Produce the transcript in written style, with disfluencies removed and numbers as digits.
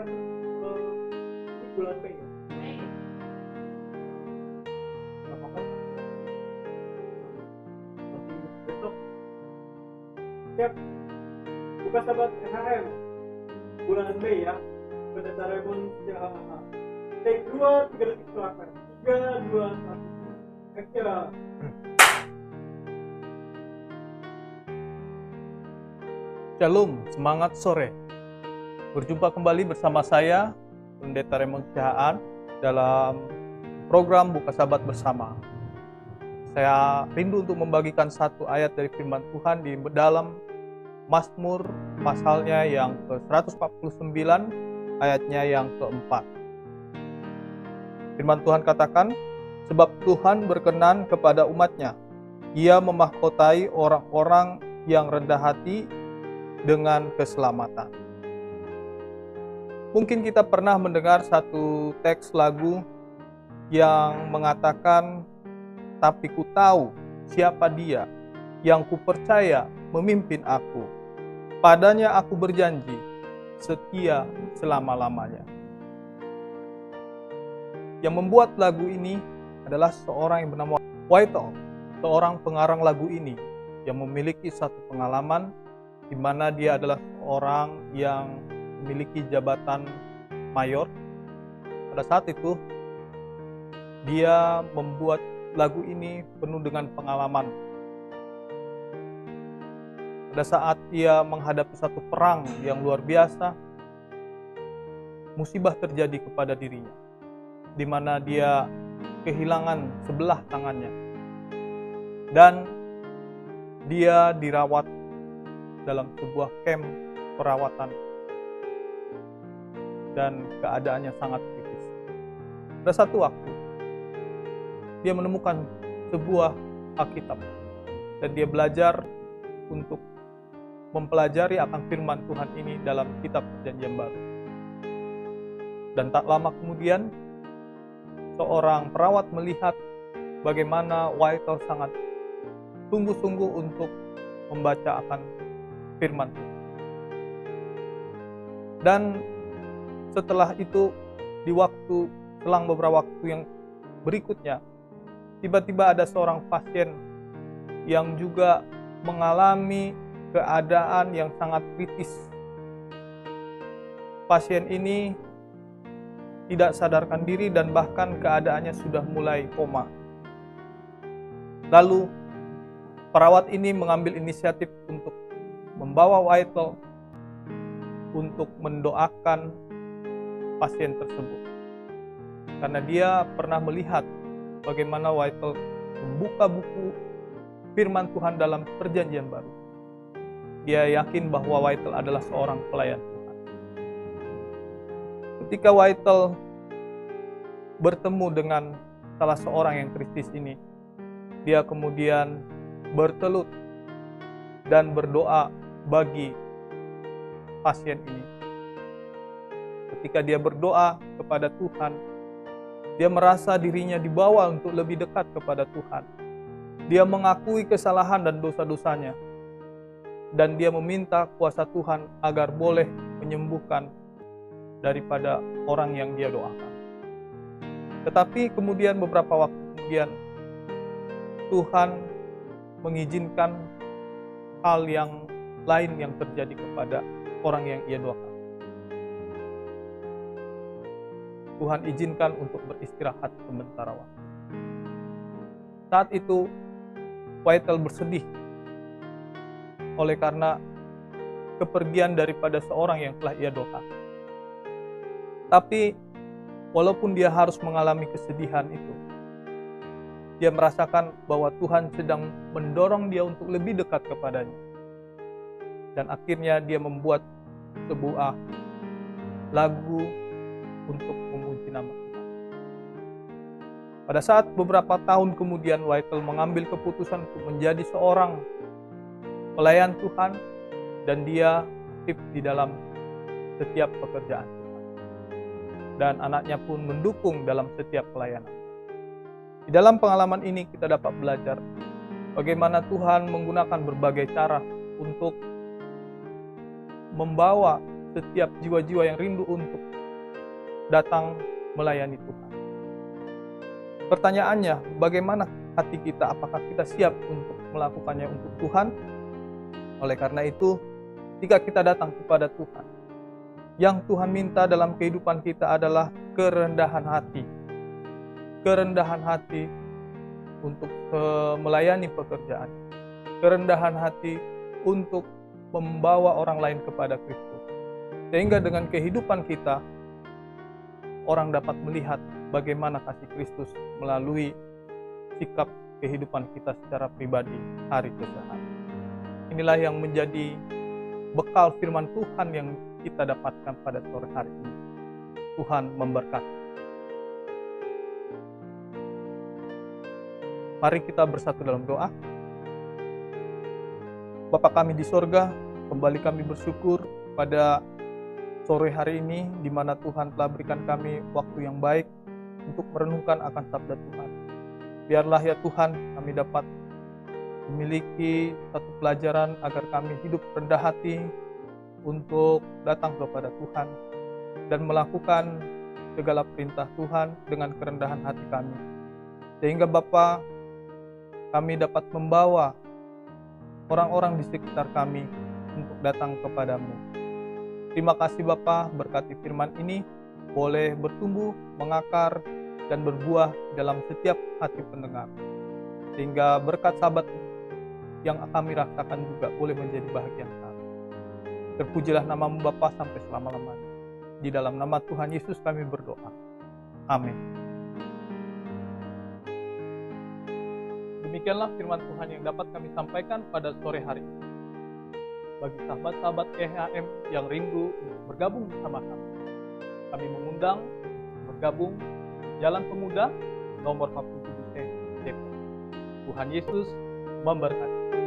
kan ini bulan Mei ya. Nggak apa-apa. Nanti besok siap buka sahabat NHM bulan Mei ya. Pendeta Raymond Jahanana. Take 2, 3 detik silakan. 3, 2, 1. Action. Shalom, semangat sore. Berjumpa kembali bersama saya, Pendeta Raymond Jahaan, dalam program Buka Sabat Bersama. Saya rindu untuk membagikan satu ayat dari firman Tuhan di dalam Mazmur pasalnya yang ke-149, ayatnya yang keempat. Firman Tuhan katakan, sebab Tuhan berkenan kepada umat-Nya. Ia memahkotai orang-orang yang rendah hati dengan keselamatan. Mungkin kita pernah mendengar satu teks lagu yang mengatakan, tapi ku tahu siapa dia yang ku percaya memimpin aku. Padanya aku berjanji setia selama-lamanya. Yang membuat lagu ini adalah seorang yang bernama Whittle, seorang pengarang lagu ini yang memiliki satu pengalaman di mana dia adalah seorang yang memiliki jabatan mayor. Pada saat itu, dia membuat lagu ini penuh dengan pengalaman. Pada saat ia menghadapi satu perang yang luar biasa, musibah terjadi kepada dirinya, di mana dia kehilangan sebelah tangannya. Dan dia dirawat dalam sebuah camp perawatan dan keadaannya sangat kritis. Pada satu waktu dia menemukan sebuah Alkitab dan dia belajar untuk mempelajari akan firman Tuhan ini dalam kitab Perjanjian Baru. Dan tak lama kemudian seorang perawat melihat bagaimana Whittle sangat sungguh-sungguh untuk membaca akan firman Tuhan. Dan setelah itu, di waktu selang beberapa waktu yang berikutnya, tiba-tiba ada seorang pasien yang juga mengalami keadaan yang sangat kritis. Pasien ini tidak sadarkan diri dan bahkan keadaannya sudah mulai koma. Lalu perawat ini mengambil inisiatif untuk membawa Whittle untuk mendoakan pasien tersebut. Karena dia pernah melihat bagaimana Whittle membuka buku firman Tuhan dalam Perjanjian Baru. Dia yakin bahwa Whittle adalah seorang pelayan Tuhan. Ketika Whittle bertemu dengan salah seorang yang kritis ini, dia kemudian bertelut dan berdoa bagi pasien ini. Ketika dia berdoa kepada Tuhan, dia merasa dirinya dibawa untuk lebih dekat kepada Tuhan. Dia mengakui kesalahan dan dosa-dosanya, dan dia meminta kuasa Tuhan agar boleh menyembuhkan daripada orang yang dia doakan. Tetapi kemudian beberapa waktu kemudian, Tuhan mengizinkan hal yang lain yang terjadi kepada orang yang ia doakan. Tuhan izinkan untuk beristirahat sementara waktu. Saat itu, Whittle bersedih oleh karena kepergian daripada seorang yang telah ia doakan. Tapi, walaupun dia harus mengalami kesedihan itu, dia merasakan bahwa Tuhan sedang mendorong dia untuk lebih dekat kepadanya. Dan akhirnya dia membuat sebuah lagu untuk memuji nama Tuhan. Pada saat beberapa tahun kemudian Whittle mengambil keputusan untuk menjadi seorang pelayan Tuhan, dan dia aktif di dalam setiap pekerjaan Tuhan. Dan anaknya pun mendukung dalam setiap pelayanan. Di dalam pengalaman ini kita dapat belajar bagaimana Tuhan menggunakan berbagai cara untuk membawa setiap jiwa-jiwa yang rindu untuk datang melayani Tuhan. Pertanyaannya, bagaimana hati kita? Apakah kita siap untuk melakukannya untuk Tuhan? Oleh karena itu, ketika kita datang kepada Tuhan, yang Tuhan minta dalam kehidupan kita adalah kerendahan hati. Kerendahan hati untuk melayani pekerjaan. Kerendahan hati untuk membawa orang lain kepada Kristus. Sehingga dengan kehidupan kita, orang dapat melihat bagaimana kasih Kristus melalui sikap kehidupan kita secara pribadi hari ke hari. Inilah yang menjadi bekal firman Tuhan yang kita dapatkan pada sore hari ini. Tuhan memberkati. Mari kita bersatu dalam doa. Bapa kami di sorga, kembali kami bersyukur pada sore hari ini di mana Tuhan telah berikan kami waktu yang baik untuk merenungkan akan sabda Tuhan. Biarlah ya Tuhan kami dapat memiliki satu pelajaran agar kami hidup rendah hati untuk datang kepada Tuhan dan melakukan segala perintah Tuhan dengan kerendahan hati kami. Sehingga Bapa, kami dapat membawa orang-orang di sekitar kami untuk datang kepadamu. Terima kasih Bapa, berkati firman ini boleh bertumbuh, mengakar, dan berbuah dalam setiap hati pendengar. Sehingga berkat Sabat yang kami rasakan juga boleh menjadi bahagian kami. Terpujilah namamu Bapa sampai selama-lamanya. Di dalam nama Tuhan Yesus kami berdoa. Amin. Demikianlah firman Tuhan yang dapat kami sampaikan pada sore hari ini. Bagi sahabat-sahabat EHM yang rindu untuk bergabung bersama kami mengundang bergabung di Jalan Pemuda nomor 47C Depok. Tuhan Yesus memberkati.